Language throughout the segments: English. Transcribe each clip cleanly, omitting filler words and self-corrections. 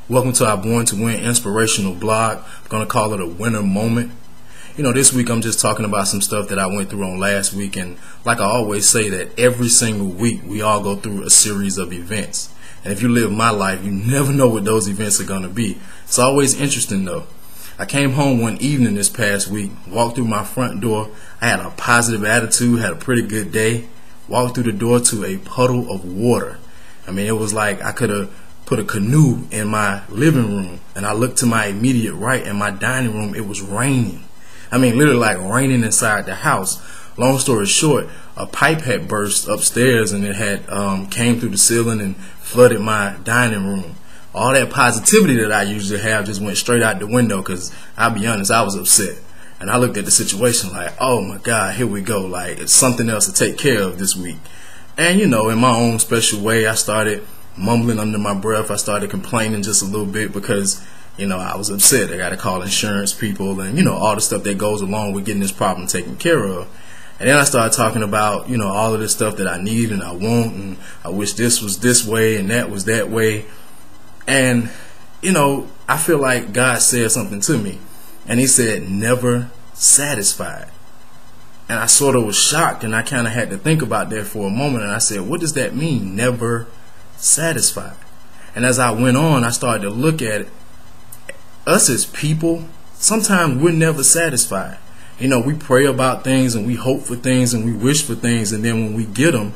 Welcome to our Born to Win inspirational blog. I'm going to call it a winner moment. This week I'm just talking about some stuff that I went through on last week, and like I always say, that every single week we all go through a series of events. And if you live my life, you never know what those events are going to be. It's always interesting though. I came home one evening this past week, walked through my front door. I had a positive attitude, had a pretty good day. Walked through the door to a puddle of water. It was like I could have put a canoe in my living room, and I looked to my immediate right in my dining room. It was raining. Literally like raining inside the house. Long story short, a pipe had burst upstairs, and it had came through the ceiling and flooded my dining room. All that positivity that I usually have just went straight out the window, because I'll be honest, I was upset. And I looked at the situation like, oh my God, here we go. Like, it's something else to take care of this week. And in my own special way, I started mumbling under my breath. I started complaining just a little bit because, I was upset. I got to call insurance people and, all the stuff that goes along with getting this problem taken care of. And then I started talking about, all of this stuff that I need and I want, and I wish this was this way and that was that way. And, I feel like God said something to me. And he said, never satisfied. And I sort of was shocked, and I kind of had to think about that for a moment. And I said, what does that mean, never satisfied? And as I went on, I started to look at it. Us as people, sometimes we're never satisfied. We pray about things and we hope for things and we wish for things, and then when we get them,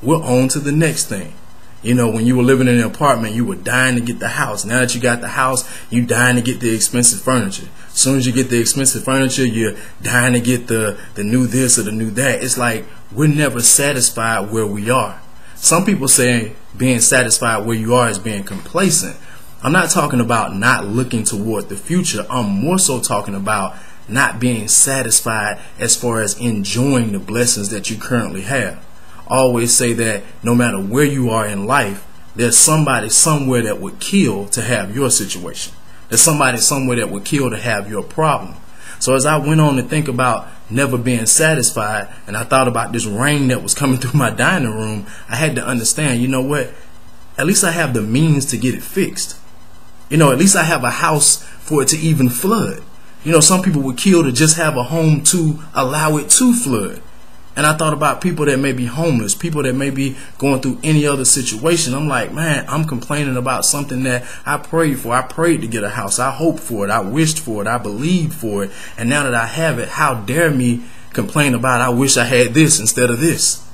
we're on to the next thing. When you were living in an apartment, you were dying to get the house. Now that you got the house, you dying to get the expensive furniture. As soon as you get the expensive furniture, you're dying to get the new this or the new that. It's like we're never satisfied where we are. Some people say being satisfied where you are is being complacent. I'm not talking about not looking toward the future. I'm more so talking about not being satisfied as far as enjoying the blessings that you currently have. I always say that no matter where you are in life, there's somebody somewhere that would kill to have your situation. There's somebody somewhere that would kill to have your problem. So as I went on to think about never being satisfied, and I thought about this rain that was coming through my dining room, I had to understand, what? At least I have the means to get it fixed. At least I have a house for it to even flood. Some people would kill to just have a home to allow it to flood. And I thought about people that may be homeless, people that may be going through any other situation. I'm like, man, I'm complaining about something that I prayed for. I prayed to get a house. I hoped for it. I wished for it. I believed for it. And now that I have it, how dare me complain about I wish I had this instead of this?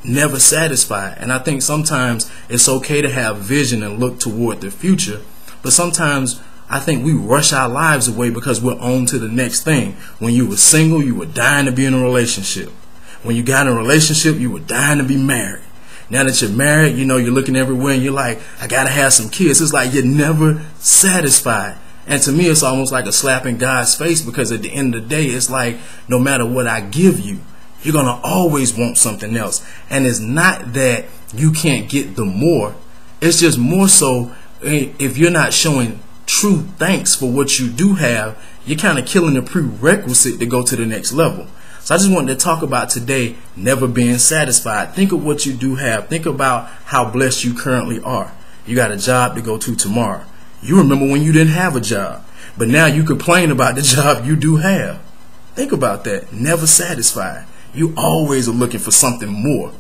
Never satisfied. And I think sometimes it's okay to have vision and look toward the future. But sometimes I think we rush our lives away because we're on to the next thing. When you were single, you were dying to be in a relationship. When you got in a relationship, you were dying to be married. Now that you're married, you're looking everywhere and you're like, I got to have some kids. It's like you're never satisfied. And to me, it's almost like a slap in God's face, because at the end of the day, it's like no matter what I give you, you're going to always want something else. And it's not that you can't get the more. It's just more so if you're not showing true thanks for what you do have, you're kind of killing the prerequisite to go to the next level. So I just wanted to talk about today, never being satisfied. Think of what you do have. Think about how blessed you currently are. You got a job to go to tomorrow. You remember when you didn't have a job, but now you complain about the job you do have. Think about that. Never satisfied. You always are looking for something more.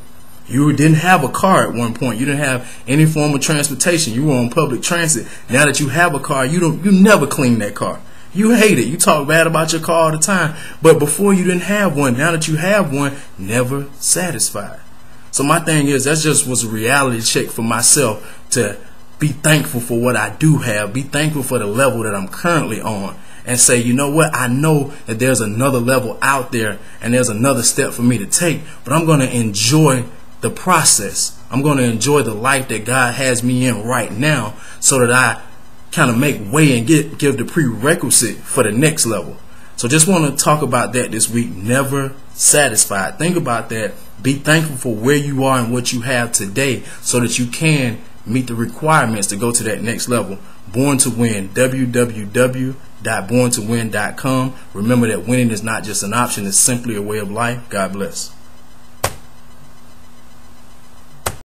You didn't have a car at one point. You didn't have any form of transportation. You were on public transit. Now that you have a car, you never clean that car. You hate it. You talk bad about your car all the time. But before you didn't have one. Now that you have one, never satisfied. So my thing is, that just was a reality check for myself, to be thankful for what I do have. Be thankful for the level that I'm currently on. And say, you know what? I know that there's another level out there, and there's another step for me to take. But I'm going to enjoy the process. I'm going to enjoy the life that God has me in right now, so that I kind of make way and give the prerequisite for the next level. So just want to talk about that this week. Never satisfied. Think about that. Be thankful for where you are and what you have today, so that you can meet the requirements to go to that next level. Born to Win. www.borntowin.com. Remember that winning is not just an option, it's simply a way of life. God bless.